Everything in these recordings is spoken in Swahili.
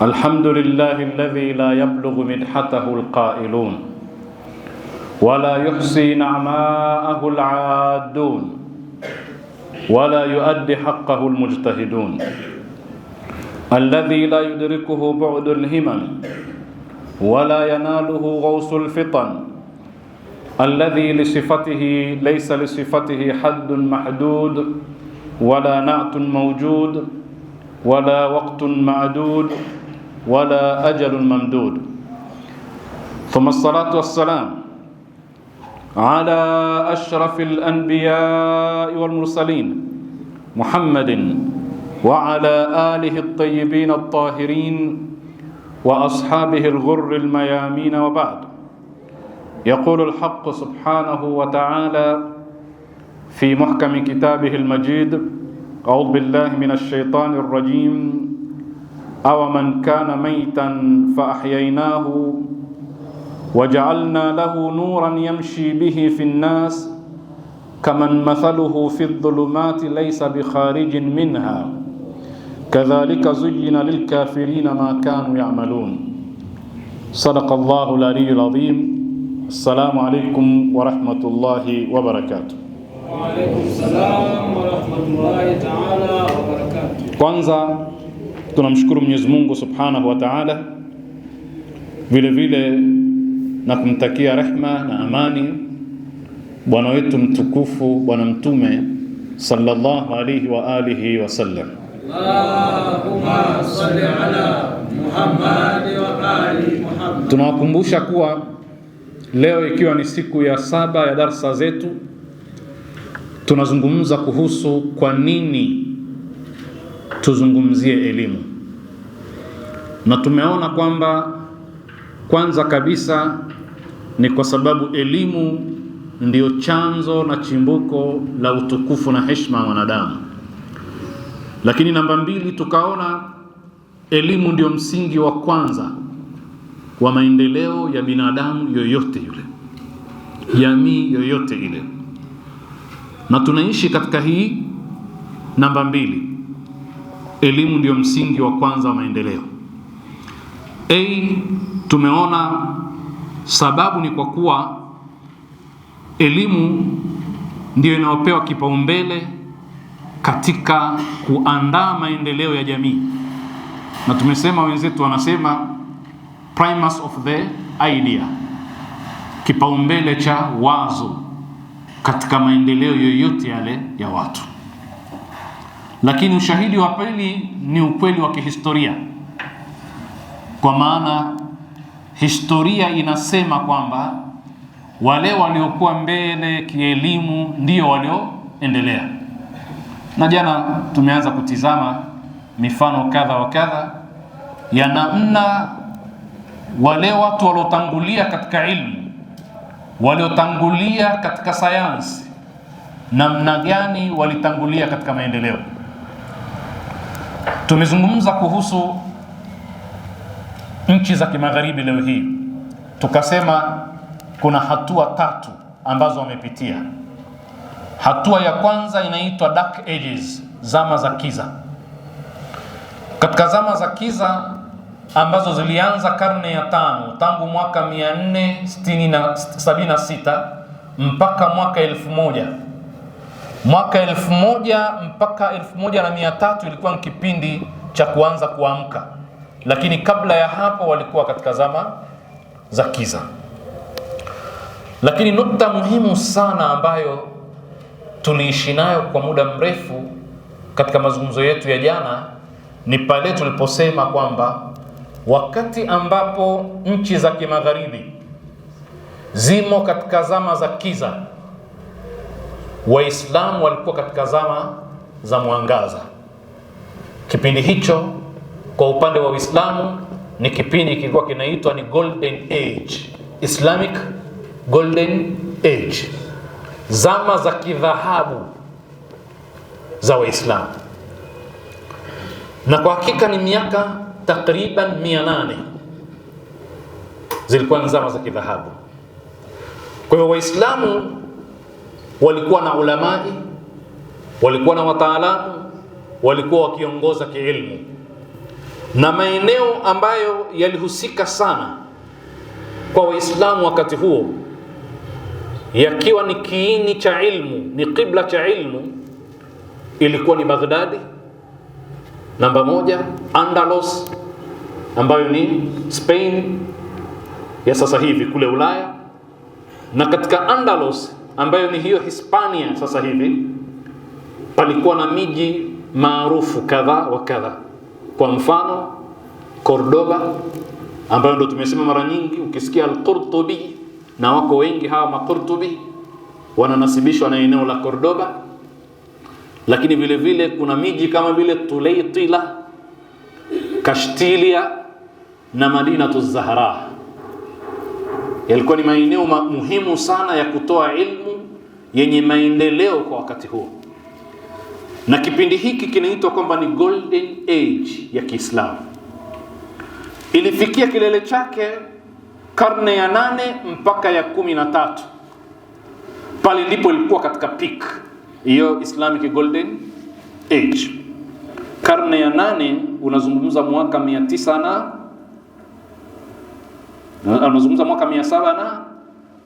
الحمد لله الذي لا يبلغ مدحته القائلون ولا يحصي نعماءه العادون ولا يؤدي حقه المجتهدون الذي لا يدركه بعد الهمم ولا يناله غوص الفطن الذي لصفته ليس لصفته حد محدود ولا نعت موجود ولا وقت معدود ولا أجل ممدود ثم الصلاة والسلام على أشرف الأنبياء والمرسلين محمد وعلى آله الطيبين الطاهرين وأصحابه الغر الميامين وبعد. يقول الحق سبحانه وتعالى في محكم كتابه المجيد: أعوذ بالله من الشيطان الرجيم: أومن كان ميتا فأحييناه وجعلنا له نورا يمشي به في الناس كمن مثله في الظلمات ليس بخارج منها كذلك زين للكافرين ما كانوا يعملون. صدق الله العلي العظيم. السلام عليكم ورحمة الله وبركاته. وعليكم السلام ورحمة الله تعالى وبركاته. Kwanza tunamshukuru Mwenyezi Mungu Subhanahu wa Ta'ala, vile vile na kumtakia rehma na amani bwana wetu mtukufu Bwana Mtume sallallahu alayhi wa alihi wasallam. Allahumma salli ala Muhammad wa ali Muhammad. Tunawakumbusha kuwa leo ikiwa ni siku ya 7 ya darsa zetu, tunazungumza kuhusu kwa nini tuzungumzie elimu. Na tumeona kwamba kwanza kabisa ni kwa sababu elimu ndiyo chanzo na chimbuko la utukufu na heshima ya wanadamu. Lakini namba 2, tukaona elimu ndiyo msingi wa kwanza wa maendeleo ya binadamu yoyote yule, jamii yoyote ile. Na tunaishi katika hii namba 2. Elimu ndiyo msingi wa kwanza wa maendeleo. Tumeona sababu ni kwa kuwa elimu ndiyo inayopewa kipaumbele katika kuandaa maendeleo ya jamii. Na tumesema, wenzetu wanasema primus of the idea, kipaumbele cha wazo katika maendeleo yoyote yale ya watu. Lakini ushahidi wa pili ni ukweli wa kihistoria, kwa maana historia inasema kwamba wale waliokuwa mbele kielimu ndio walioendelea. Na jana tumeanza kutizama mifano kadha wa kadha ya namna wale watu waliotangulia katika ilmu, waliotangulia katika sayansi, namna gani walitangulia katika maendeleo. Tumezungumza kuhusu nchi za kimagharibi leo hii, tukasema kuna hatua 3 ambazo wamepitia. Hatua ya kwanza inaitwa Dark Ages, zama za kiza. Katika zama za kiza ambazo zilianza karne ya 5 tangu mwaka 476 mpaka mwaka 1000. Mwaka 1000 mpaka 1300 ilikuwa ni kipindi cha kuanza kuamka, lakini kabla ya hapo walikuwa katika zama za kiza. Lakini nukta muhimu sana ambayo tuliishi nayo kwa muda mrefu katika mazungumzo yetu ya jana ni pale tuliposema kwamba wakati ambapo nchi za kimagharibi zimo katika zama za kiza, Waislamu walikuwa katika zama za mwangaza. Kipindi hicho kwa upande wa Uislamu ni kipindi kilikuwa kinaitwa ni Golden Age, Islamic Golden Age, zama za kidhahabu za Waislamu. Na kwa hakika ni miaka takriban 800 zilikuwa ni zama za kidhahabu. Kwa hiyo Waislamu walikuwa na ulamai, walikuwa na wataalamu, walikuwa wakiongoza kiilmu. na maeneo ambayo yalihusika sana kwa Waislamu wakati huo, yakiwa ni kiini cha ilmu, ni qibla cha ilmu, ilikuwa ni Baghdadi namba moja, Andalus ambayo ni Spain ya sasa hivi kule Ulaya, na katika Andalus ambayo ni hiyo Hispania sasa hivi, palikuwa na miji maarufu kadha wa kadha. Kwa mfano Cordoba, ambayo ndo tumesema mara nyingi ukisikia al-Qurtubi, na wako wengi hawa ma-Qurtubi wananasibishwa na eneo la Cordoba. Lakini vile vile kuna miji kama vile Tulaytila, Kashtilia na Madinatu Zahra. Yalikuwa ni maeneo muhimu sana ya kutoa ilmu yenye maendeleo kwa wakati huo, na kipindi hiki kinaitwa kwamba ni Golden Age ya Kiislamu. Ilifikia kilele chake karne ya 8 mpaka ya 13. Pale ndipo ilikuwa katika peak hiyo Islamic Golden Age. Karne ya 8 unazungumza mwaka 900 na unazungumza mwaka 700 na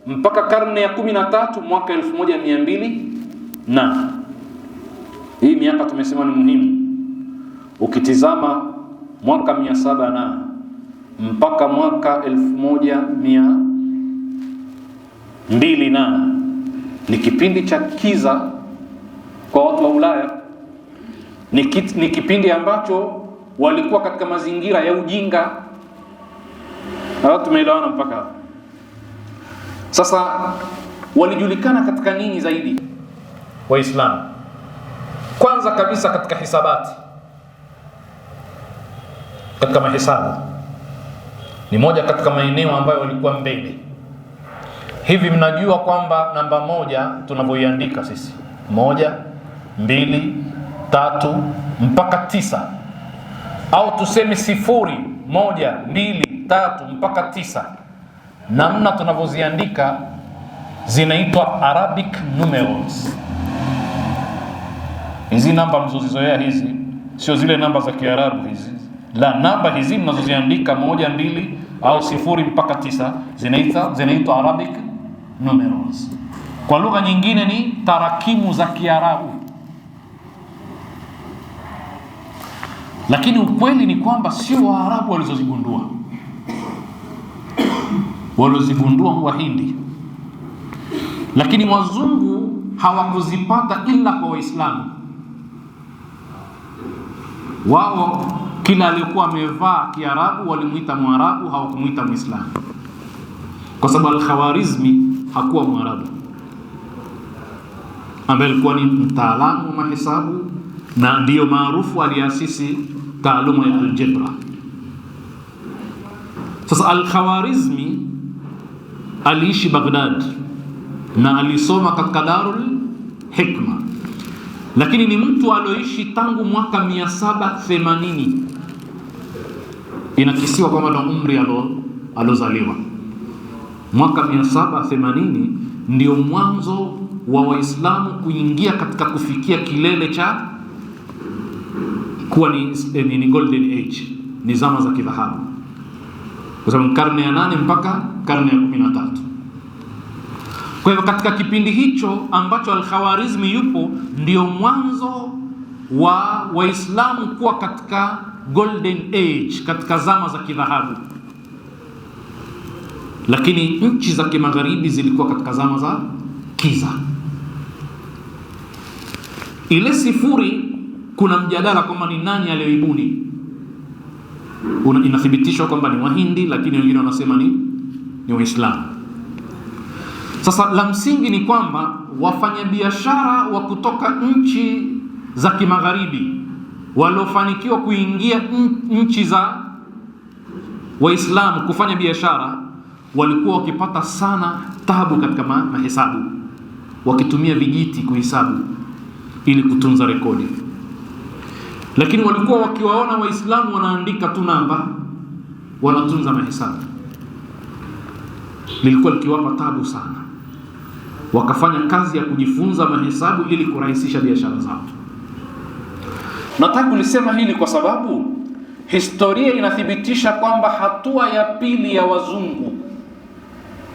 mpaka karne ya 13 mwaka 1200 na hii miaka tumesema ni muhimu. Ukitizama mwaka 700 na mpaka mwaka 1200 na ni kipindi cha kiza kwa watu wa Ulaya. Ni kipindi ambacho walikuwa katika mazingira ya ujinga. Na tumeelewana mpaka hapa. Sasa walijulikana katika nini zaidi Waislamu? Kwanza kabisa katika hisabati, katika mahesabu ni moja katika maeneo ambayo walikuwa mbele. Hivi mnajua kwamba namba moja tunavyoiandika sisi 1, 2, 3 mpaka 9, au tuseme 0, 1, 2, 3 mpaka 9, namna tunavyoziandika zinaitwa Arabic numerals. Hizi namba mzozizoea hizi sio zile namba za Kiarabu hizi. La, namba hizi mnazoziandika 1, 2 au 0 mpaka 9 zinaitwa Arabic numerals. Kwa lugha nyingine ni tarakimu za Kiarabu. Lakini ukweli ni kwamba sio Waarabu walizozigundua. Walizigundua Wahindi. Lakini wazungu hawakuzipata ila kwa Waislamu. Wao kila aliyekuwa amevaa Kiarabu walimuita Mwarabu, hawakumuita Muislamu. Kwa sababu Al-Khawarizmi hakuwa Mwarabu, ambaye alikuwa ni mtaalamu wa mahesabu na ndiyo maarufu aliasisi taaluma ya algebra. Sasa Al-Khawarizmi aliishi Baghdad na alisoma katika Darul Hikma, lakini ni mtu alioishi tangu mwaka 780. Inakisiwa kwamba ndo umri alozaliwa. Mwaka 780 ndio mwanzo wa Waislamu kuingia katika kufikia kilele cha kuwa ni Golden Age, ni zama za kidhahabu, kwa sababu karne ya 8 mpaka karne ya 13. Kwa hivyo katika kipindi hicho ambacho Al-Khawarizmi yupo, ndio mwanzo wa Waislamu kuwa katika Golden Age, katika zama za kidhahabu. Lakini nchi za kimagharibi zilikuwa katika zama za kiza. Ile 0 kuna mjadala kwamba ni nani aliyoibuni. Inathibitishwa kwamba ni Wahindi, lakini wengine wanasema ni Waislamu. Sasa la msingi ni kwamba wafanyabiashara wa kutoka nchi za kimagharibi waliofanikiwa kuingia nchi za Waislamu kufanya biashara walikuwa wakipata sana tabu katika mahesabu, wakitumia vijiti kuhesabu ili kutunza rekodi. Lakini walikuwa wakiwaona Waislamu wanaandika tu namba, wanatunza mahesabu, lilikuwa likiwapa tabu sana. Wakafanya kazi ya kujifunza mahesabu ili kurahisisha biashara zao. Nataka kulisema hili kwa sababu historia inathibitisha kwamba hatua ya pili ya wazungu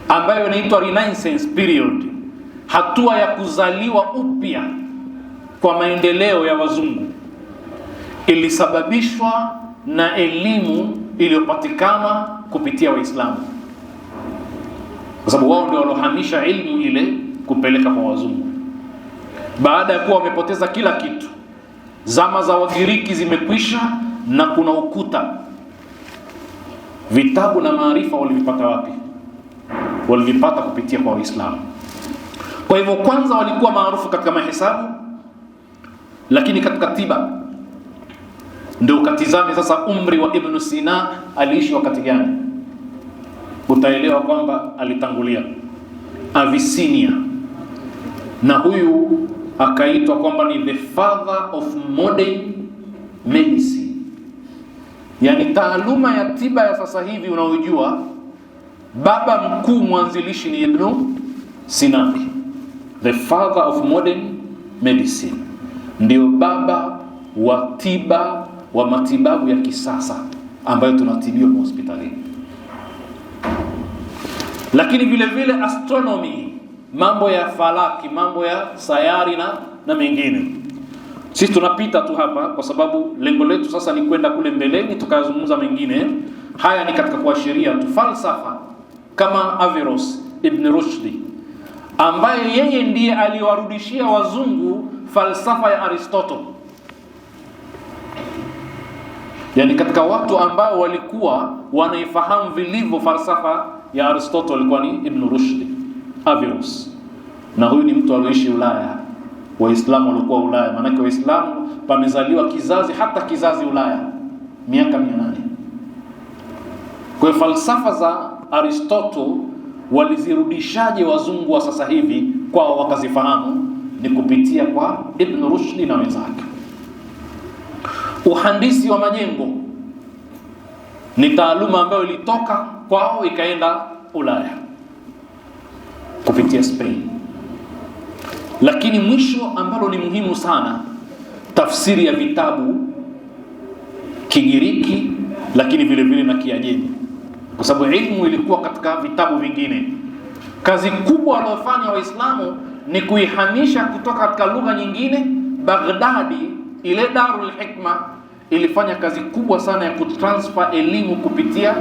ambayo inaitwa Renaissance period, hatua ya kuzaliwa upya kwa maendeleo ya wazungu, ilisababishwa na elimu iliyopatikana kupitia Waislamu, kwa sababu wao ndio walohamisha elimu ile kupeleka kwa wazungu. Baada ya kuwa wamepoteza kila kitu, zama za Wagiriki zimekwisha na kuna ukuta, vitabu na maarifa walivipata wapi? Walivipata kupitia kwa Waislamu. Kwa hivyo kwanza walikuwa maarufu katika mahesabu, lakini katika tiba ndio ukatizame sasa umri wa Ibn Sina, aliishi wakati gani, utaelewa kwamba alitangulia Abyssinia, na huyu akaitwa kwamba ni the father of modern medicine. Yani taaluma ya tiba ya sasa hivi unaojua, baba mkuu mwanzilishi ni Ibn Sina, the father of modern medicine, ndio baba wa tiba wa matibabu ya kisasa ambayo tunatibiwa hospitalini. Lakini vile vile astronomy, mambo ya falaki, mambo ya sayari na mengine. Sisi tunapita tu hapa kwa sababu lengo letu sasa ni kwenda kule mbeleni tukazungumza mengine. Haya ni katika kuashiria tu falsafa kama Averroes, Ibn Rushd, ambaye yeye ndiye aliwarudishia wazungu falsafa ya Aristotle. Yani katika watu ambao walikuwa wanaifahamu vilivyo falsafa ya Aristotle walikuwa ni Ibn Rushd, Averroes. Na huyu ni mtu aliyeishi Ulaya. Waislamu walikuwa Ulaya, maana Waislamu pamezaliwa kizazi, hata kizazi Ulaya miaka 800. Kwa falsafa za Aristotle walizirudishaje wazungu wa sasa hivi kwa wakazifahamu? Ni kupitia kwa Ibn Rushd na wenzake. Uhandisi wa majengo ni taaluma ambayo ilitoka kwao ikaenda Ulaya kupitia Spain. Lakini mwisho ambalo ni muhimu sana, tafsiri ya vitabu Kigiriki lakini vile vile na Kiajemi, kwa sababu elimu ilikuwa katika vitabu vingine. Kazi kubwa waliyofanya Waislamu ni kuihamisha kutoka katika lugha nyingine. Baghdadi, ile Darul Hikma, ilifanya kazi kubwa sana ya kutransfer elimu kupitia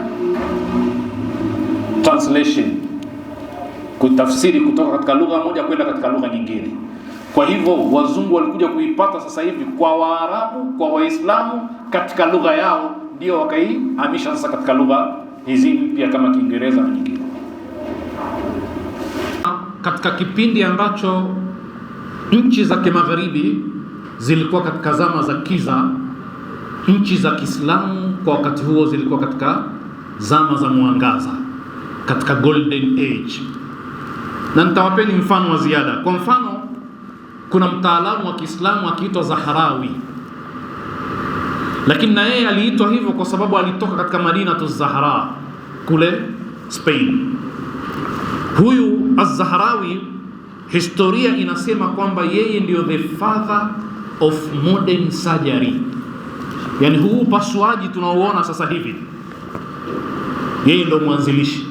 translation, kutafsiri kutoka katika lugha moja kwenda katika lugha nyingine. Kwa hivyo wazungu walikuja kuipata sasa hivi kwa Waarabu, kwa Waislamu katika lugha yao, ndio wakaihamisha sasa katika lugha hizi mpya kama Kiingereza na nyingine. Katika kipindi ambacho nchi za kimagharibi zilikuwa katika zama za kiza, nchi za Kiislamu kwa wakati huo zilikuwa katika zama za mwangaza, katika golden age. Na nitawapeni mfano wa ziada. Kwa mfano, kuna mtaalamu wa Kiislamu akiitwa Zahrawi, lakini na yeye aliitwa hivyo kwa sababu alitoka katika Madinatu Zahra kule Spain. Huyu Az-Zahrawi, historia inasema kwamba yeye ndio the father of modern surgery. Yani huu upasuaji tunaoona sasa hivi, yeye ndio mwanzilishi,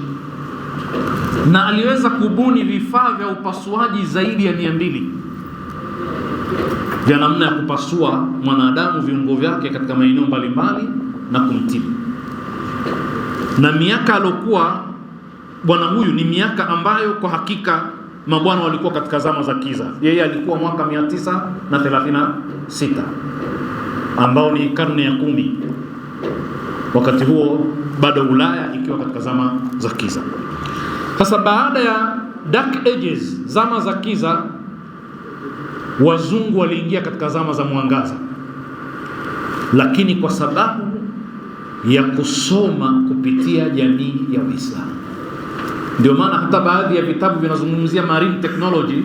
na aliweza kubuni vifaa vya upasuaji zaidi ya 200 vya namna ya kupasua mwanadamu viungo vyake katika maeneo mbalimbali na kumtibu. Na miaka alokuwa bwana huyu ni miaka ambayo kwa hakika mabwana walikuwa katika zama za kiza. Yeye alikuwa mwaka 936 ambao ni karne ya 10. Wakati huo bado Ulaya ikiwa katika zama za kiza. Sasa baada ya dark ages, zama za kiza, wazungu waliingia katika zama za mwangaza. Lakini kwa sababu ya kusoma kupitia jamii ya Uislamu, ndio maana hata baadhi ya vitabu vinazungumzia marine technology,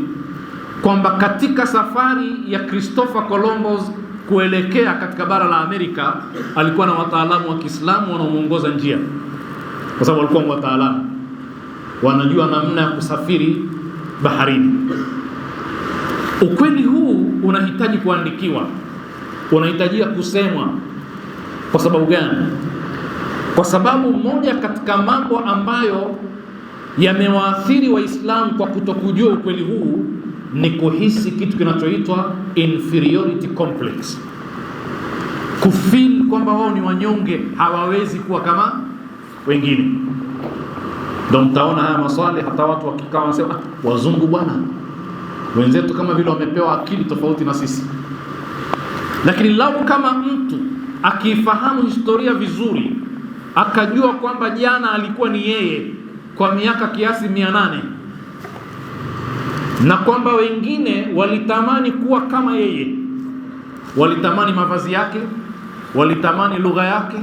kwamba katika safari ya Christopher Columbus kuelekea katika bara la Amerika alikuwa na wataalamu wa Kiislamu wanaomuongoza njia, kwa sababu walikuwa wataalamu wanajua namna ya kusafiri baharini. Ukweli huu unahitaji kuandikiwa, unahitajia kusemwa, Kwa sababu gani? Kwa sababu moja katika mambo ambayo yamewaathiri Waislamu kwa kutokujua ukweli huu ni kuhisi kitu kinachoitwa inferiority complex, kufeel kwamba wao ni wanyonge, hawawezi kuwa kama wengine. Ndio mtaona haya maswali, hata watu wakikaa wanasema wazungu bwana, wenzetu kama vile wamepewa akili tofauti na sisi. Lakini lau kama mtu akifahamu historia vizuri, akajua kwamba jana alikuwa ni yeye kwa miaka kiasi 800, na kwamba wengine walitamani kuwa kama yeye, walitamani mavazi yake, walitamani lugha yake,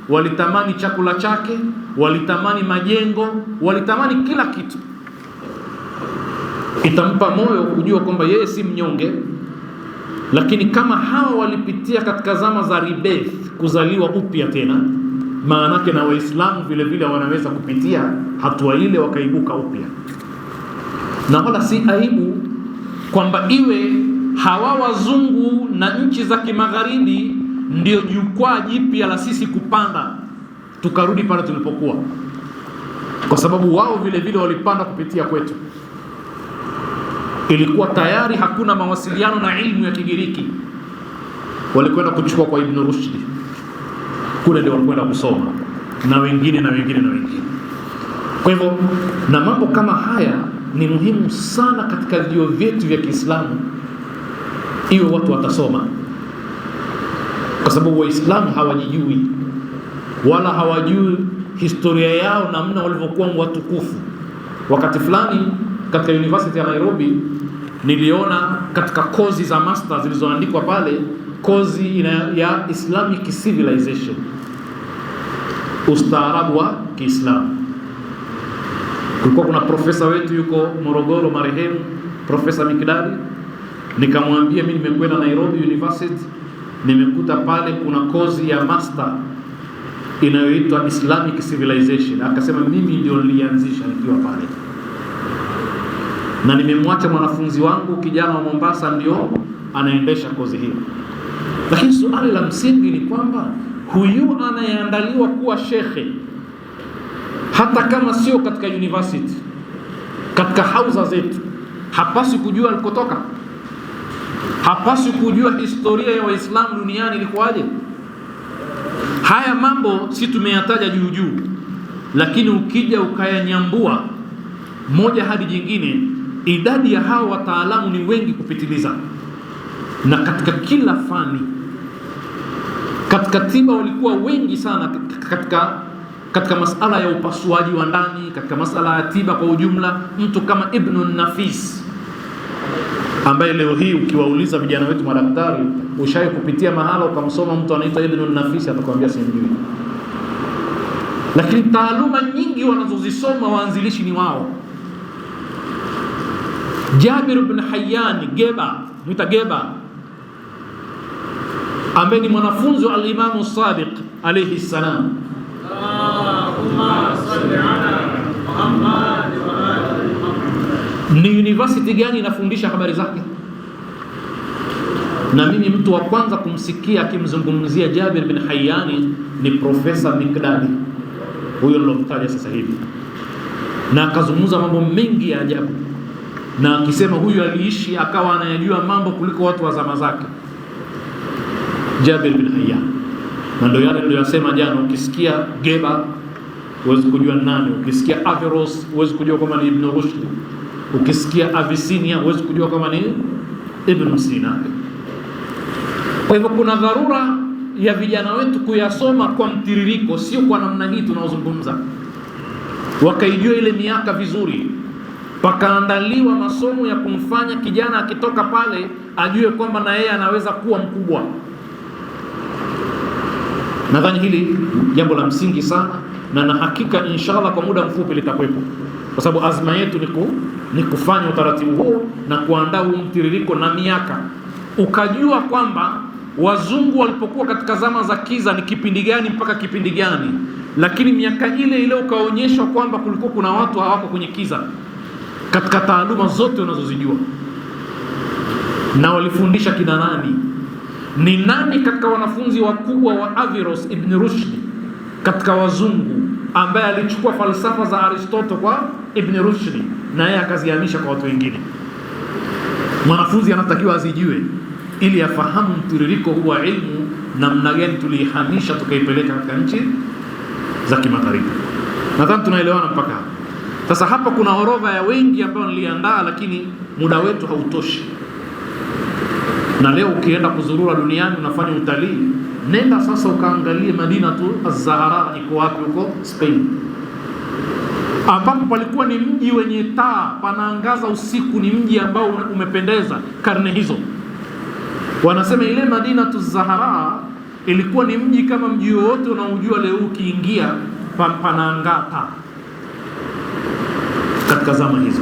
walitamani chakula chake, walitamani majengo, walitamani kila kitu, itampa moyo kujua kwamba yeye si mnyonge. Lakini kama hawa walipitia katika zama za rebirth, kuzaliwa upya tena, maanake na Waislamu vile vile wanaweza kupitia hatua ile wakaibuka upya. Na wala si aibu kwamba iwe hawa wazungu na nchi za kimagharibi ndio jukwaa jipya la sisi kupanda tukarudi pale tulipokuwa, kwa sababu wao vile vile walipanda kupitia kwetu. Ilikuwa tayari hakuna mawasiliano na ilmu ya Kigiriki, walikwenda kuchukua kwa Ibn Rushd, kule ndio walikwenda kusoma, na wengine na wengine na wengine. Kwa hivyo, na mambo kama haya ni muhimu sana katika vyuo vyetu vya Kiislamu, iwe watu watasoma, kwa sababu Waislamu hawajijui wala hawajui historia yao, namna walivyokuwa watukufu. Wakati fulani katika University ya Nairobi niliona katika kozi za master zilizoandikwa pale, kozi ya Islamic Civilization, ustaarabu wa Kiislamu. Kulikuwa kuna profesa wetu yuko Morogoro, marehemu Profesa Mikdadi. Nikamwambia mimi nimekwenda Nairobi University, nimekuta pale kuna kozi ya master inayoitwa Islamic Civilization. Akasema mimi ndio nilianzisha nikiwa pale, na nimemwacha mwanafunzi wangu kijana wa Mombasa ndio anaendesha kozi hiyo. Lakini suali la msingi ni kwamba huyu anayeandaliwa kuwa shekhe, hata kama sio katika university, katika hauza zetu, hapaswi kujua alikotoka, hapaswi kujua historia ya Waislamu duniani ilikuwaje. Haya mambo si tumeyataja juu juu, lakini ukija ukayanyambua moja hadi jingine, idadi ya hao wataalamu ni wengi kupitiliza, na katika kila fani. Katika tiba walikuwa wengi sana, katika masala ya upasuaji wa ndani, katika masala ya tiba kwa ujumla. Mtu kama Ibn Nafis, ambaye leo hii ukiwauliza vijana wetu madaktari, ushawahi kupitia mahala ukamsoma mtu anaitwa Ibn Nafis, atakwambia simjui. Lakini taaluma nyingi wanazozisoma waanzilishi ni wao. Jabir ibn Hayyan Geba, ambaye ni mwanafunzi wa al-Imam Sadiq alayhi salam. Allahumma salli ala Muhammad wa ali Muhammad. Ni university gani inafundisha habari zake? Na mimi mtu wa kwanza kumsikia akimzungumzia Jabir bin Hayyan ni Profesa Mikdadi, huyo nilomtaja sasa hivi, na akazungumza mambo mengi ya ajabu, na akisema huyu aliishi akawa anayajua mambo kuliko watu wa zama zake, Jabir bin Hayyan. Na ndio yale niliyosema jana, ukisikia Geba huwezi kujua nani, ukisikia Averroes huwezi kujua kama ni Ibn Rushd, ukisikia Avicenna huwezi kujua kama ni Ibn Sina. Kwa hivyo kuna dharura ya vijana wetu kuyasoma kwa mtiririko, sio kwa namna hii tunaozungumza, wakaijua ile miaka vizuri, pakaandaliwa masomo ya kumfanya kijana akitoka pale ajue kwamba na yeye anaweza kuwa mkubwa. Nadhani hili jambo la msingi sana, na hakika inshallah kwa muda mfupi litakuwepo, kwa sababu azma yetu ni kufanya utaratibu huo na kuandaa mtiririko na miaka, ukajua kwamba wazungu walipokuwa katika zama za kiza ni kipindi gani mpaka kipindi gani, lakini miaka ile ile ukaonyeshwa kwamba kulikuwa kuna watu hawako kwenye kiza katika taaluma zote unazozijua, na walifundisha kina nani, Ni nani katika wanafunzi wakubwa wa Averroes Ibn Rushd katika wazungu ambaye alichukua falsafa za Aristotle kwa Ibn Rushd na yeye akazihamisha kwa watu wengine? Mwanafunzi anatakiwa azijue ili afahamu mtiririko huu wa ilmu, namna gani tuliihamisha tukaipeleka katika nchi za kimagharibi. Nadhani tunaelewana mpaka hapa. Sasa hapa kuna orodha ya wengi ambao niliandaa, lakini muda wetu hautoshi. Na leo ukienda kuzurura duniani unafanya utalii, nenda sasa ukaangalie Madinatu Az-Zahra iko wapi huko Spain, ambapo palikuwa ni mji wenye taa, panaangaza usiku, ni mji ambao umependeza karne hizo. Wanasema ile Madinatu Az-Zahra ilikuwa ni mji kama mji wote unaojua leo, ukiingia panaangata katika zama hizo.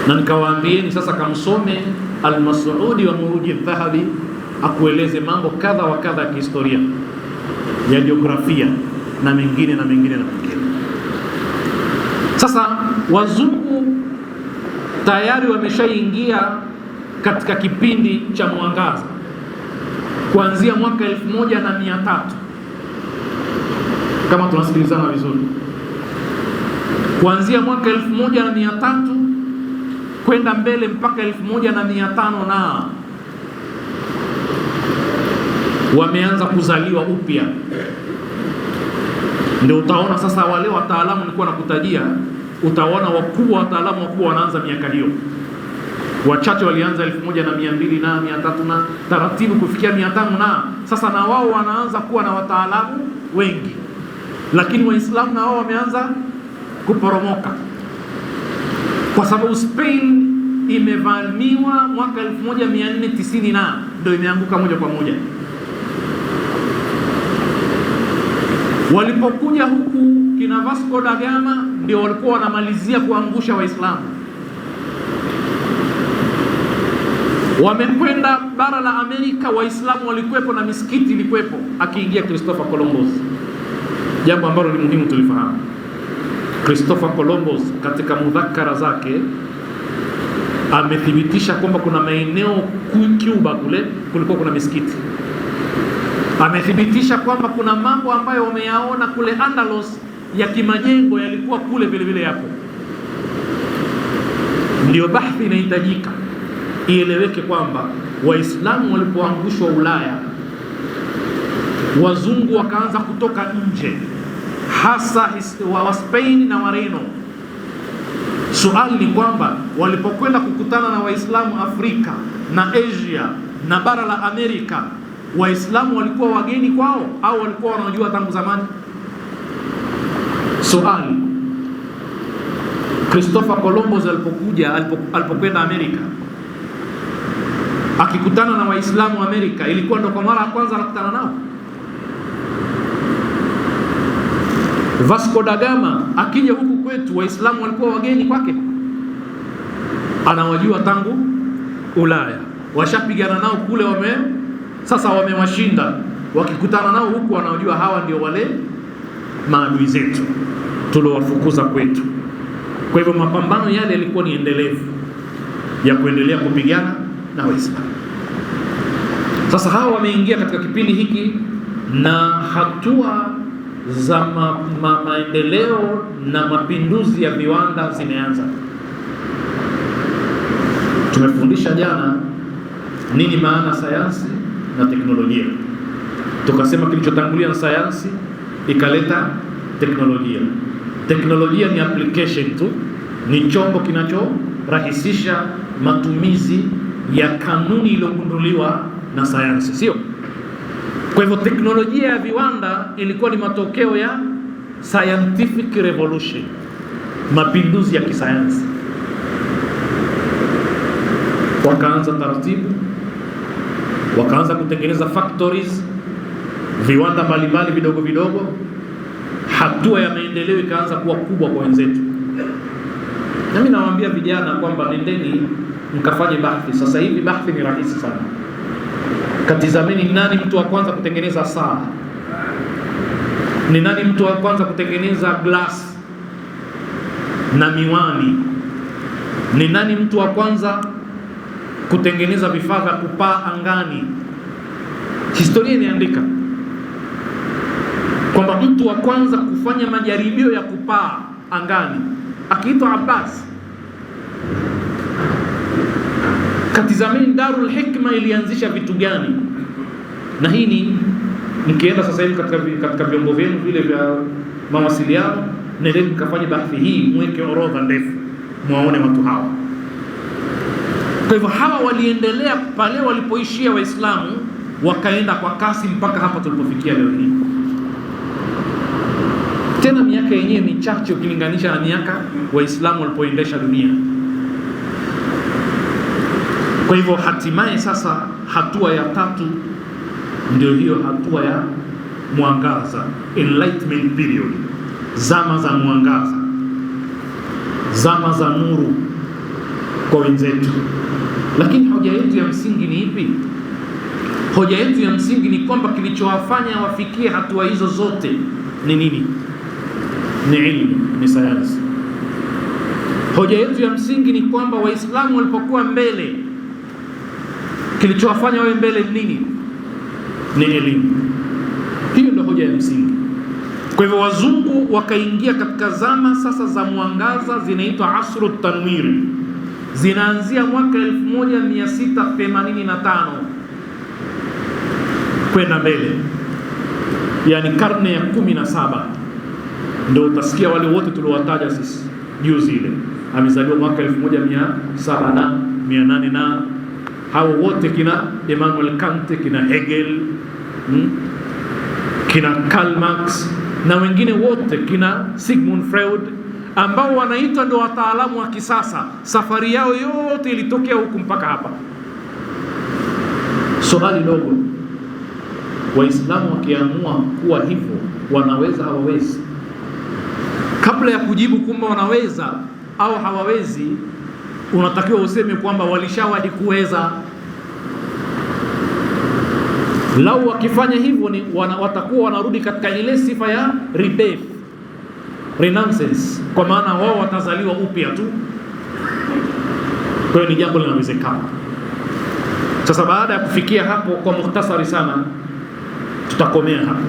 Na nikawaambieni sasa kamsome Al-Mas'udi wa Muruji Dhahabi akueleze mambo kadha wa kadha ya kihistoria, ya jiografia na mengine na mengine na mengine. Sasa wazungu tayari wameshaingia katika kipindi cha mwangaza kuanzia mwaka 1300, kama tunasikilizana vizuri, kuanzia mwaka 1300 kwenda mbele mpaka 1500 na wameanza kuzaliwa upya. Ndio utaona sasa wale wataalamu nilikuwa nakutajia, utaona wakubwa, wataalamu wakubwa wanaanza miaka hiyo. Wachache walianza 1200 na 300 na taratibu kufikia 500 na sasa na wao wanaanza kuwa na wataalamu wengi. Lakini Waislamu na wao wameanza kuporomoka kwa sababu Spain imevamiwa mwaka 1490 na ndio imeanguka moja kwa moja. Walipokuja huku kina Vasco da Gama ndio walikuwa wanamalizia kuangusha Waislamu. Wamekwenda bara la Amerika, Waislamu walikuwepo na misikiti ilikuwepo, akiingia Christopher Columbus, jambo ambalo ni muhimu tulifahamu. Christopher Columbus katika mudhakara zake amethibitisha kwamba kuna maeneo Cuba kule kulikuwa kuna misikiti. Amethibitisha kwamba kuna mambo ambayo wameyaona kule Andalus ya kimajengo yalikuwa kule vile vile yapo. Ndio bahthi inahitajika ieleweke kwamba Waislamu walipoangushwa Ulaya, wazungu wakaanza kutoka nje, hasa wa Spain na Wareno. Swali ni kwamba walipokwenda kukutana na Waislamu Afrika na Asia na bara la Amerika, Waislamu walikuwa wageni kwao au walikuwa wanajua tangu zamani? Swali. Christopher Columbus alipokwenda Amerika, akikutana na Waislamu Amerika, ilikuwa ndo kwa mara ya kwanza anakutana nao? Vasco da Gama akija huku kwetu, Waislamu walikuwa wageni kwake? Anawajua tangu Ulaya, washapigana nao kule, sasa wamewashinda. Wakikutana nao huku wanajua hawa ndio wale maadui zetu tuliowafukuza kwetu. Kwa hivyo mapambano yale yalikuwa ni endelevu ya kuendelea kupigana na Waislamu. Sasa hawa wameingia katika kipindi hiki na hatua za maendeleo na mapinduzi ya viwanda zimeanza. Tumefundisha jana nini maana sayansi na teknolojia. Tukasema kilichotangulia na sayansi ikaleta teknolojia. Teknolojia ni application tu, ni chombo kinachorahisisha matumizi ya kanuni iliyogunduliwa na sayansi, sio? Kwa hivyo teknolojia ya viwanda ilikuwa ni matokeo ya scientific revolution, mapinduzi ya kisayansi. Wakaanza taratibu, wakaanza kutengeneza factories, viwanda mbalimbali vidogo vidogo. Hatua ya maendeleo ikaanza kuwa kubwa kwa wenzetu. Na mimi nawaambia vijana kwamba nendeni mkafanye bahthi. Sasa hivi bahthi ni rahisi sana. Katizameni nani mtu wa kwanza kutengeneza saa, ni nani mtu wa kwanza kutengeneza glass na miwani, ni nani mtu wa kwanza kutengeneza vifaa vya kupaa angani. Historia inaandika kwamba mtu wa kwanza kufanya majaribio ya kupaa angani akiitwa Abbas. Katizameni Darul Hikma ilianzisha vitu gani? Na hii ni mkienda sasa hivi katika vyombo vyenu vile vya mawasiliano, nendeni mkafanye bahthi hii, mweke orodha ndefu muone watu hawa. Kwa hivyo hawa waliendelea pale walipoishia Waislamu, wakaenda kwa kasi mpaka hapa tulipofikia leo hii. Tena miaka yenyewe michache ukilinganisha na miaka Waislamu walipoendesha dunia. Kwa hivyo hatimaye sasa hatua ya tatu ndio hiyo hatua ya mwangaza, enlightenment period, zama za mwangaza, zama za nuru kwa wenzetu. Lakini hoja yetu ya msingi ni ipi? Hoja yetu ya msingi ni kwamba kilichowafanya wafikie hatua hizo zote ni nini? Ni ilmu, ni sayansi. Hoja yetu ya msingi ni kwamba Waislamu walipokuwa mbele, kilichowafanya wawe mbele ni nini? Ni elimu. Hiyo ndio hoja ya msingi. Kwa hivyo wazungu wakaingia katika zama sasa za mwangaza, zinaitwa asru tanwiri, zinaanzia mwaka 1685 kwenda mbele, yani karne ya 17. Ndio utasikia wale wote tuliowataja sisi juzi ile, amezaliwa mwaka 1700 na 800 na hao wote kina Immanuel Kant, kina Hegel, kina Karl Marx na wengine wote, kina Sigmund Freud, ambao wanaitwa ndio wataalamu wa kisasa. Safari yao yote ilitokea huku mpaka hapa. Swali dogo, Waislamu wakiamua kuwa hivyo wanaweza hawawezi? Kabla ya kujibu kwamba wanaweza au hawawezi, unatakiwa useme kwamba walishawahi kuweza. Lau wakifanya hivyo ni watakuwa wanarudi katika ile sifa ya rebirth, renaissance, kwa maana wao watazaliwa upya tu. Kwa hiyo ni jambo linawezekana. Sasa baada ya kufikia hapo, kwa mukhtasari sana, tutakomea hapo.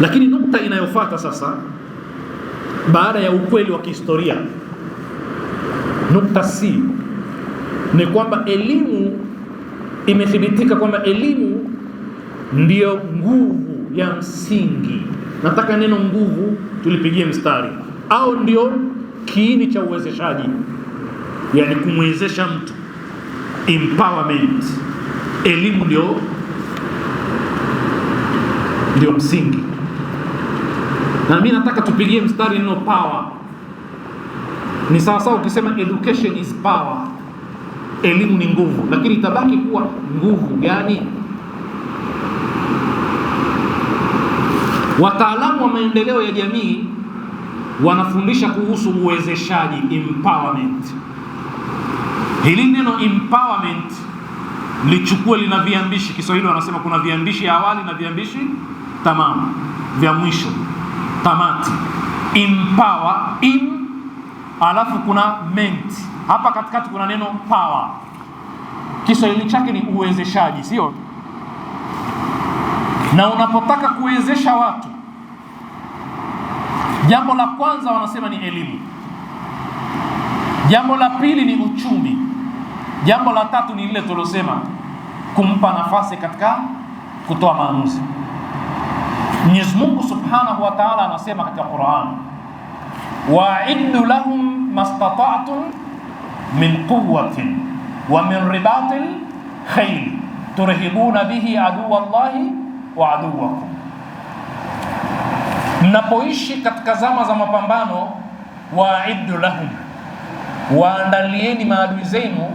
Lakini nukta inayofuata sasa, baada ya ukweli wa kihistoria, nukta C ni kwamba elimu imethibitika kwamba elimu ndiyo nguvu ya msingi. Nataka neno nguvu tulipigie mstari, au ndio kiini cha uwezeshaji, yani kumwezesha mtu, empowerment. Elimu ndio msingi. Na mimi nataka tupigie mstari neno power. Ni sawa sawa ukisema education is power, elimu ni nguvu, lakini itabaki kuwa nguvu gani? Wataalamu wa maendeleo ya jamii wanafundisha kuhusu uwezeshaji, empowerment. Hili neno empowerment lichukue, lina viambishi. Kiswahili wanasema kuna viambishi awali na viambishi tamamu, vya mwisho, tamati. Empower, alafu kuna ment. Hapa katikati kuna neno power. Kiswahili chake ni uwezeshaji, sio? Na unapotaka kuwezesha watu, jambo la kwanza wanasema ni elimu, jambo la pili ni uchumi, jambo la tatu ni lile tulosema kumpa nafasi katika kutoa maamuzi. Mwenyezi Mungu Subhanahu wa Ta'ala anasema katika Qur'an, wa'iddu lahum mastata'tum min quwwatin wa min ribatil khayl turhibuna bihi aduwallahi wa aduwakum. Mnapoishi katika zama za mapambano, wa'iddu lahum, waandalieni maadui zenu,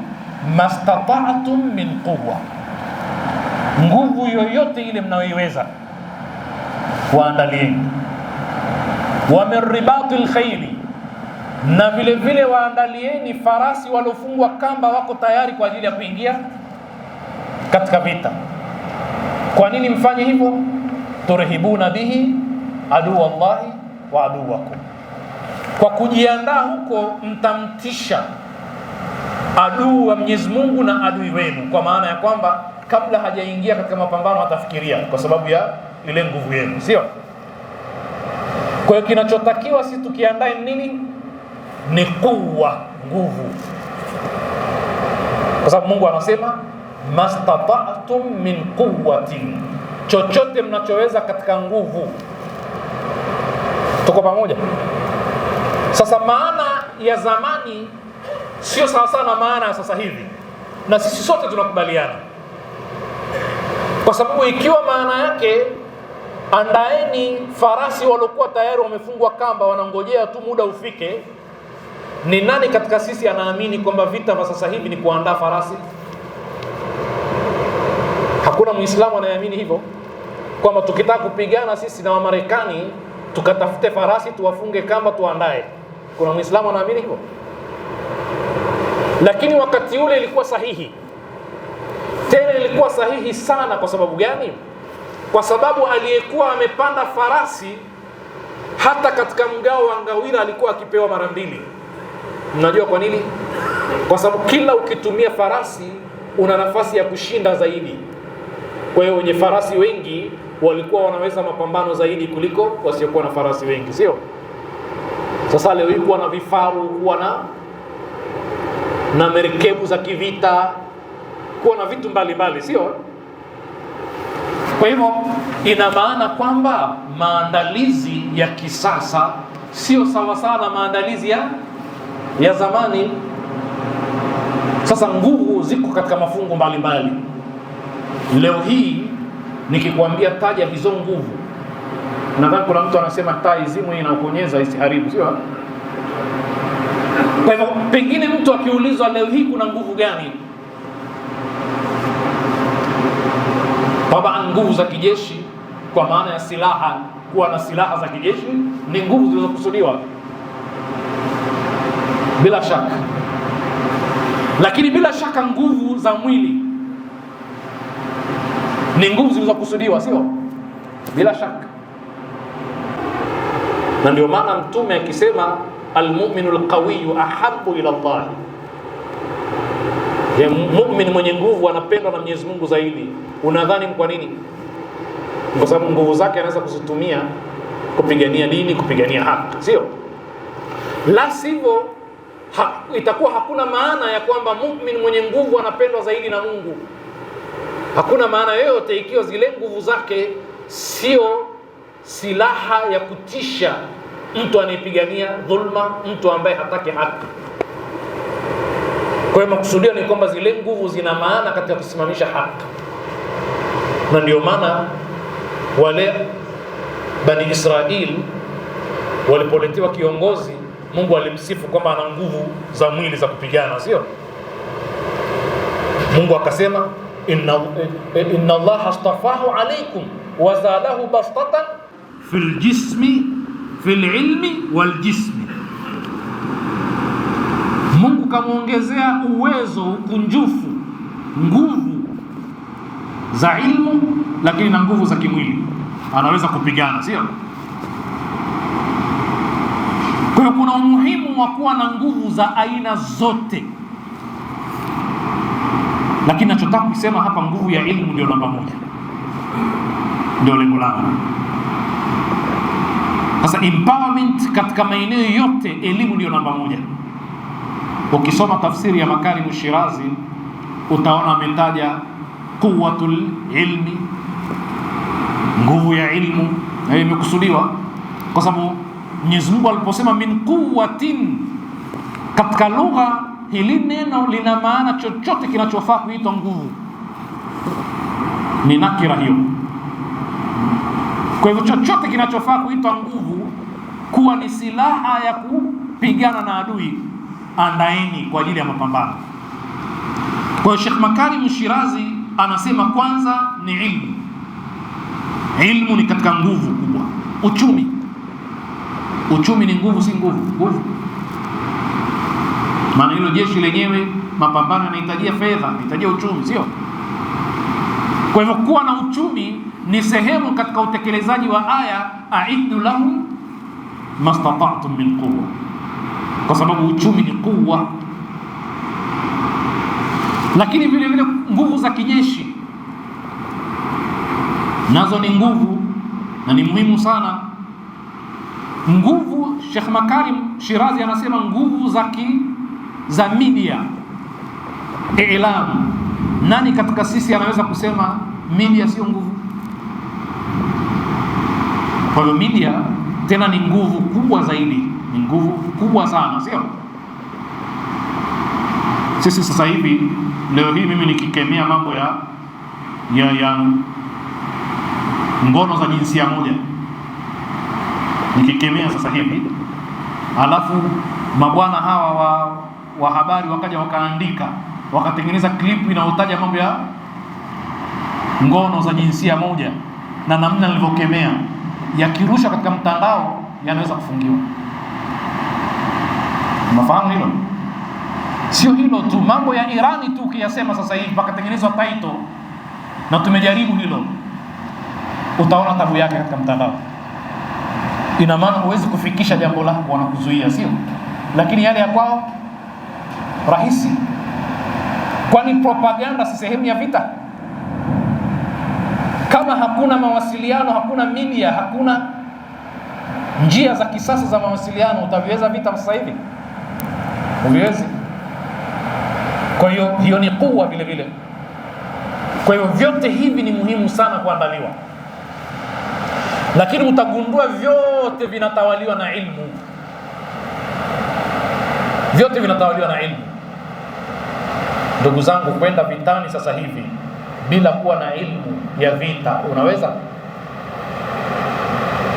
mastata'tum min quwwa, nguvu yoyote ile mnayoiweza waandalieni. Wa min ribatil khayl, na vile vile waandalieni farasi waliofungwa kamba, wako tayari kwa ajili ya kuingia katika vita. Kwa nini mfanye hivyo? Turhibuna bihi aduwallahi wa aduwakum, kwa kujiandaa huko mtamtisha adui wa Mwenyezi Mungu na adui wenu, kwa maana ya kwamba kabla hajaingia katika mapambano atafikiria, kwa sababu ya ile nguvu yenu, sio? Kwa hiyo kinachotakiwa sisi tukiandae nini? Ni kuwa, nguvu. Kwa sababu Mungu anasema mastata'tum min quwwatin, chochote mnachoweza katika nguvu. Tuko pamoja? Sasa maana ya zamani sio sawa sana maana ya sasa hivi, na sisi sote tunakubaliana, kwa sababu ikiwa maana yake andaeni farasi waliokuwa tayari wamefungwa kamba wanangojea tu muda ufike, ni nani katika sisi anaamini kwamba vita vya sasa hivi ni kuandaa farasi? Hakuna Muislamu anayeamini hivyo, kwamba tukitaka kupigana sisi na Wamarekani tukatafute farasi tuwafunge kamba tuandae. Kuna Muislamu anaamini hivyo? Lakini wakati ule ilikuwa sahihi, tena ilikuwa sahihi sana. Kwa sababu gani? Kwa sababu aliyekuwa amepanda farasi hata katika mgao wa ngawira alikuwa akipewa mara mbili. Mnajua kwa nini? Kwa sababu kila ukitumia farasi una nafasi ya kushinda zaidi. Kwa hiyo wenye farasi wengi walikuwa wanaweza mapambano zaidi kuliko wasiokuwa na farasi wengi, sio? Sasa leo hii kuwa na vifaru, kuwa na merikebu za kivita, kuwa na vitu mbalimbali, sio? Kwa hivyo ina maana kwamba maandalizi ya kisasa sio sawa sana maandalizi ya zamani. Sasa nguvu ziko katika mafungu mbalimbali. Leo hii nikikwambia taja hizo nguvu, nadhani kuna mtu anasema taa izimwe inaokonyeza isiharibu, sio? Kwa hivyo pengine mtu akiulizwa leo hii kuna nguvu gani, baba, nguvu za kijeshi kwa maana ya silaha, kuwa na silaha za kijeshi ni nguvu zilizokusudiwa bila shaka. Lakini bila shaka nguvu za mwili ni nguvu zilizokusudiwa, sio? Bila shaka. Na ndio maana Mtume akisema almu'minu alqawiyyu ahabbu ila Allah, ya mu'min mwenye nguvu anapendwa na Mwenyezi Mungu zaidi. Unadhani kwa nini? Kwa sababu nguvu zake anaweza kuzitumia kupigania dini, kupigania haki, sio? La sivyo itakuwa hakuna maana ya kwamba mu'min mwenye nguvu anapendwa zaidi na Mungu. Hakuna maana yoyote ikiwa zile nguvu zake sio silaha ya kutisha mtu anayepigania dhulma, mtu ambaye hataki haki. Kwa hiyo makusudio ni kwamba zile nguvu zina maana katika kusimamisha haki. Na ndio maana wale Bani Israeli walipoletewa kiongozi, Mungu alimsifu kwamba ana nguvu za mwili za kupigana, sio? Mungu akasema inna Allah astafahu alaykum wa zadahu bastatan fil jismi fil ilmi wal jismi. Mungu kamuongezea uwezo, ukunjufu, nguvu za ilmu, lakini na nguvu za kimwili, anaweza kupigana, sio? Kwa hiyo kuna umuhimu wa kuwa na nguvu za aina zote, lakini nachotaka kusema hapa, nguvu ya ilmu ndio namba moja, ndio lengo langu. Sasa empowerment katika maeneo yote, elimu ndio namba moja. Ukisoma tafsiri ya Makarimu Shirazi utaona ametaja quwwatul ilmi, nguvu ya ilmu, na hiyo imekusudiwa kwa sababu Mwenyezi Mungu aliposema min quwwatin, katika lugha hili neno lina maana chochote kinachofaa kuitwa nguvu, ni nakira hiyo. Kwa hivyo chochote kinachofaa kuitwa nguvu kuwa ni silaha ya kupigana na adui, andaeni kwa ajili ya mapambano. Kwa hiyo Sheikh Makarim Shirazi anasema kwanza ni ilmu. Ilmu ni katika nguvu kubwa. Uchumi ni nguvu, si nguvu. Maana hilo jeshi lenyewe mapambano yanahitajia fedha, yanahitajia uchumi, sio? Kwa hivyo kuwa na uchumi ni sehemu katika utekelezaji wa aya a'iddu lahum mastata'tum min quwwa, kwa sababu uchumi ni quwwa. Lakini vile vile nguvu za kijeshi nazo ni nguvu na ni muhimu sana. Nguvu, Sheikh Makarim Shirazi anasema nguvu za media, ilamu. Nani katika sisi anaweza kusema media sio nguvu? Kwa hiyo media tena ni nguvu kubwa zaidi, ni nguvu kubwa sana, sio? Sisi sasa hivi leo hii mimi nikikemea mambo ya ngono za jinsia moja, nikikemea sasa hivi, alafu mabwana hawa wa habari wakaja wakaandika wakatengeneza clip inayotaja mambo ya ngono za jinsia moja na namna nilivyokemea, yakirusha katika mtandao yanaweza kufungiwa. Unafahamu hilo? Sio hilo tu, mambo ya Irani tu ukiyasema sasa hivi pakatengenezwa title, na tumejaribu hilo, utaona tabu yake katika mtandao. Ina maana huwezi kufikisha jambo lako, wanakuzuia, sio? Lakini yale ya kwao rahisi. Kwani propaganda si sehemu ya vita? Kama hakuna mawasiliano, hakuna media, hakuna njia za kisasa za mawasiliano, utaviweza vita sasa hivi? Huwezi. Kwa hiyo ni kuwa vile vile. Kwa hiyo vyote hivi ni muhimu sana kuandaliwa, lakini utagundua vyote vinatawaliwa na ilmu. Vyote vinatawaliwa na ilmu. Ndugu zangu, kwenda vitani sasa hivi bila kuwa na ilmu ya vita unaweza?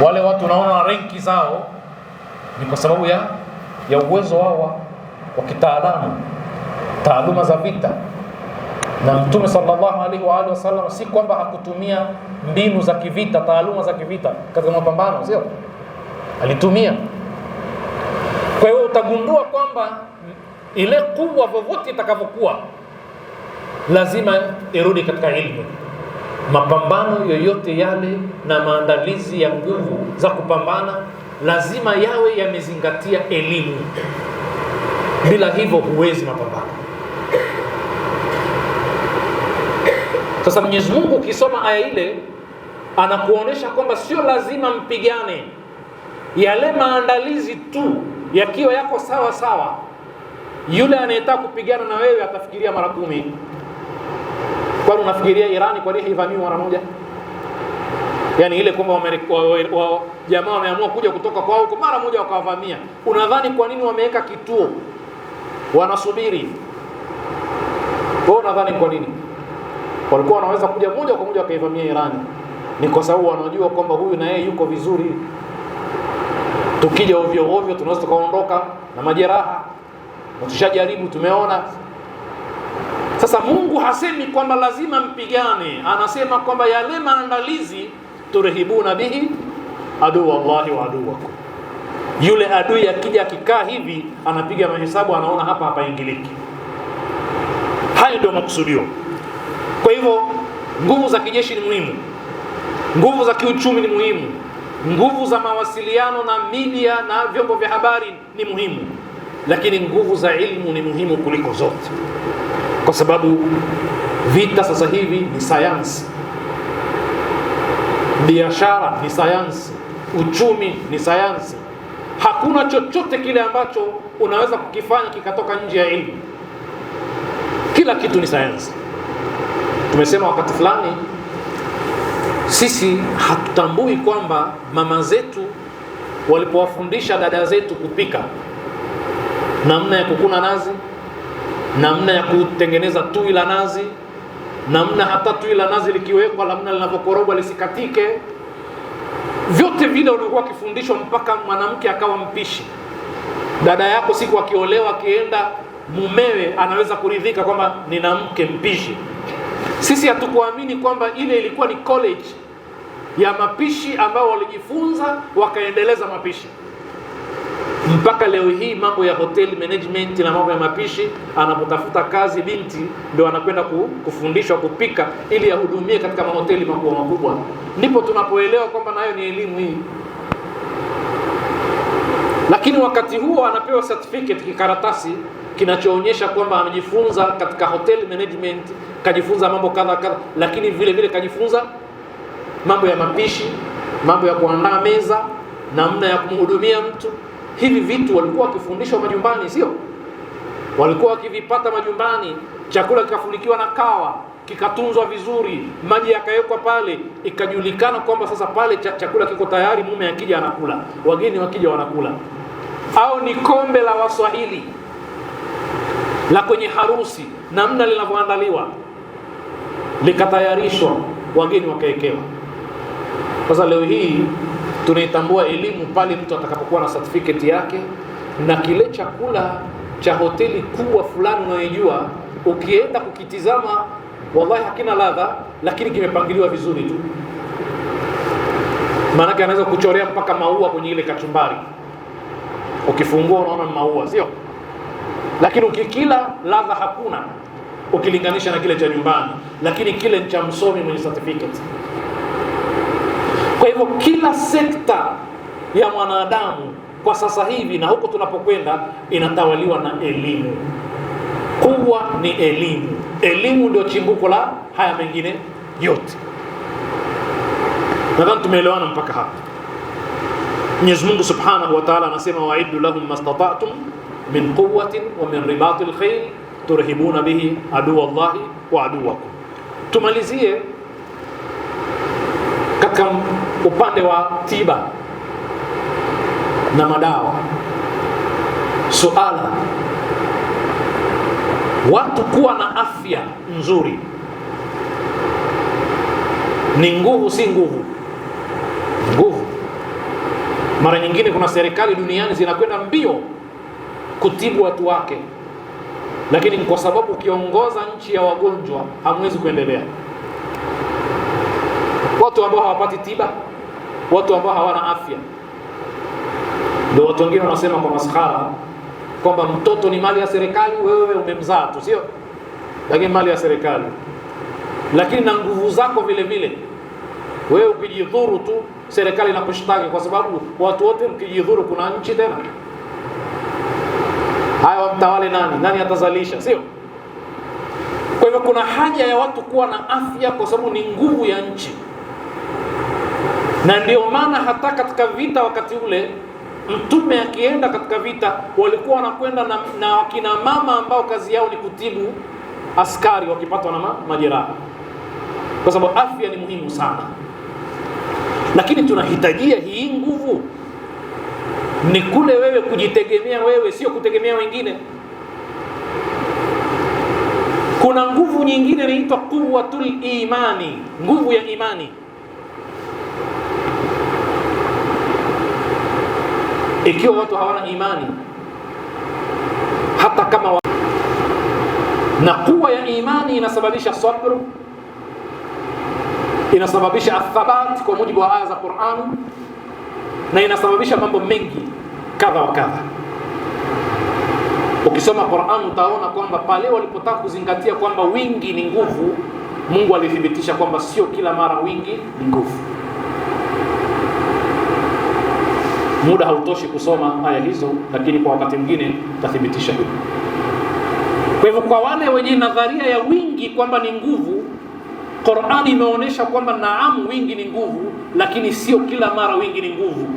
Wale watu unaona renki zao ni kwa sababu ya uwezo wao wa kitaalamu, taaluma za vita. Na Mtume sallallahu alaihi wa alihi wasallam si kwamba hakutumia mbinu za kivita, taaluma za kivita katika mapambano, sio? Alitumia. Kwa hiyo utagundua kwamba ile kubwa vovote itakavyokuwa lazima irudi katika ilmu. Mapambano yoyote yale na maandalizi ya nguvu za kupambana lazima yawe yamezingatia elimu. Bila hivyo huwezi mapambano. Sasa Mwenyezi Mungu ukisoma aya ile anakuonesha kwamba sio lazima mpigane. Yale maandalizi tu yakiwa yako sawa sawa, yule anayetaka kupigana na wewe atafikiria mara 10. Kwani unafikiria Irani kwa nini haivamiwi mara moja? Yaani ile kwamba jamaa wameamua kuja kutoka kwao huko mara moja wakawavamia. Unadhani kwa nini wameweka kituo wanasubiri? Wewe unadhani kwa nini? Walikuwa wanaweza kuja moja kwa moja wakaivamia Irani. Ni kwa sababu wanajua kwamba huyu na yeye yuko vizuri. Tukija ovyo ovyo tunaweza tukaondoka na majeraha. Tushajaribu, tumeona. Sasa Mungu hasemi kwamba lazima mpigane, anasema kwamba yale maandalizi turehibuna bihi adu wallahi wa aduwakum. Yule adui akija akikaa hivi anapiga mahesabu, anaona hapa ingiliki. Hayo ndio makusudio. Kwa hivyo nguvu za kijeshi ni muhimu, nguvu za kiuchumi ni muhimu, nguvu za mawasiliano na media na vyombo vya habari ni muhimu, lakini nguvu za ilmu ni muhimu kuliko zote, kwa sababu vita sasa hivi ni sayansi, biashara ni sayansi, uchumi ni sayansi. Hakuna chochote kile ambacho unaweza kukifanya kikatoka nje ya elimu. Kila kitu ni sayansi. Tumesema wakati fulani sisi hatutambui kwamba mama zetu walipowafundisha dada zetu kupika, namna ya kukuna nazi, namna ya kutengeneza tui la nazi, namna hata tui la nazi likiwekwa namna linavyokorogwa lisikatike, vyote vile walikuwa wakifundishwa mpaka mwanamke akawa mpishi. Dada yako siku akiolewa akienda, mumewe anaweza kuridhika kwamba nina mke mpishi. Sisi hatukuamini kwamba ile ilikuwa ni college ya mapishi ambao walijifunza wakaendeleza mapishi. Mpaka leo hii mambo ya hotel management na mambo ya mapishi, anapotafuta kazi binti ndio anakwenda kufundishwa kupika ili ahudumie katika mahoteli makubwa. Ndipo tunapoelewa kwamba nayo ni elimu hii. Lakini wakati huo anapewa certificate kikaratasi kinachoonyesha kwamba amejifunza katika hotel management, kajifunza mambo kadha kadha, lakini vile vile kajifunza mambo ya mapishi, mambo ya kuandaa meza, namna ya kumhudumia mtu. Hivi vitu walikuwa wakifundishwa majumbani, sio? Walikuwa wakivipata majumbani, chakula kikafulikiwa na kawa, kikatunzwa vizuri, maji yakawekwa pale, ikajulikana kwamba sasa pale chakula kiko tayari, mume akija anakula, wageni wakija wanakula. Au ni kombe la Waswahili la kwenye harusi, namna linavyoandaliwa, likatayarishwa, wageni wakaekewa. Sasa leo hii tunaitambua elimu pale mtu atakapokuwa na certificate yake, na kile chakula cha hoteli kubwa fulani unayojua, ukienda kukitizama wallahi hakina ladha, lakini kimepangiliwa vizuri tu. Maana anaweza kuchorea mpaka maua kwenye ile kachumbari, ukifungua unaona maua, sio? Lakini ukikila ladha hakuna ukilinganisha na kile cha nyumbani, lakini kile cha msomi mwenye certificate. Kwa hivyo kila sekta ya mwanadamu kwa sasa hivi na huko tunapokwenda inatawaliwa na elimu. Kubwa ni elimu. Elimu ndio chimbuko la haya mengine yote. Nadhani tumeelewana mpaka hapa. Mwenyezi Mungu Subhanahu wa Ta'ala anasema wa'iddu lahum mastata'tum min quwwatin wa min ribatil khayl turhibuna bihi aduwallahi wa aduwakum. Tumalizie katika upande wa tiba na madawa. Suala, watu kuwa na afya nzuri ni nguvu, si nguvu? Nguvu. Mara nyingine kuna serikali duniani zinakwenda mbio kutibu watu wake, lakini kwa sababu ukiongoza nchi ya wagonjwa hamwezi kuendelea. Watu ambao hawapati tiba, watu ambao hawana afya, ndio watu wengine wanasema kwa maskhara kwamba mtoto ni mali ya serikali, wewe umemzaa tu, sio? Lakini mali ya serikali. Lakini na nguvu zako vile vile, wewe ukijidhuru tu serikali inakushtaki, kwa sababu watu wote mkijidhuru kuna nchi tena. Haya, wamtawale nani? Nani atazalisha, sio? Kwa hivyo kuna haja ya watu kuwa na afya, kwa sababu ni nguvu ya nchi. Na ndio maana hata katika vita wakati ule Mtume akienda katika vita walikuwa wanakwenda na wakina mama ambao kazi yao ni kutibu askari wakipatwa na majeraha, kwa sababu afya ni muhimu sana. Lakini tunahitajia hii nguvu ni kule wewe kujitegemea wewe, sio kutegemea wengine. Kuna nguvu nyingine inaitwa quwwatul imani, nguvu ya imani. Ikiwa watu hawana imani, hata kama na kuwa ya imani inasababisha sabr, inasababisha athabat kwa mujibu wa aya za Qur'an, na inasababisha mambo mengi kadha wa kadha. Ukisoma Qur'an utaona kwamba pale walipotaka kuzingatia kwamba wingi ni nguvu, Mungu alithibitisha kwamba sio kila mara wingi ni nguvu. Muda hautoshi kusoma aya hizo, lakini kwa wakati mwingine tathibitisha hilo. Kwa hivyo kwa wale wenye nadharia ya wingi kwamba ni nguvu, Qur'ani imeonyesha kwamba naam, wingi ni nguvu, lakini sio kila mara wingi ni nguvu.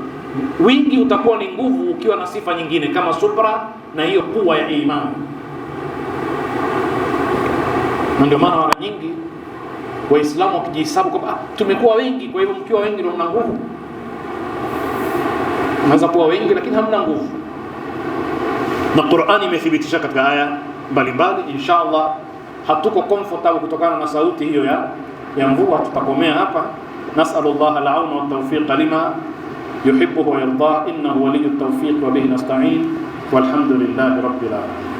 Wingi utakuwa ni nguvu ukiwa na sifa nyingine kama subra na hiyo kuwa ya imani. Na ndio maana mara nyingi Waislamu wakijihesabu kwamba tumekuwa wengi, kwa hivyo mkiwa wengi ndio mna nguvu. Mnaweza kuwa wengi lakini hamna nguvu. Na Qur'ani imethibitisha katika aya mbalimbali. Inshallah hatuko comfortable kutokana na sauti hiyo ya mvua, tutakomea hapa. Nas'alullah al-auna wa tawfiq lima yuhibbu wa yarda, innahu waliyut tawfiq wa bihi nasta'in, walhamdulillahi rabbil alamin.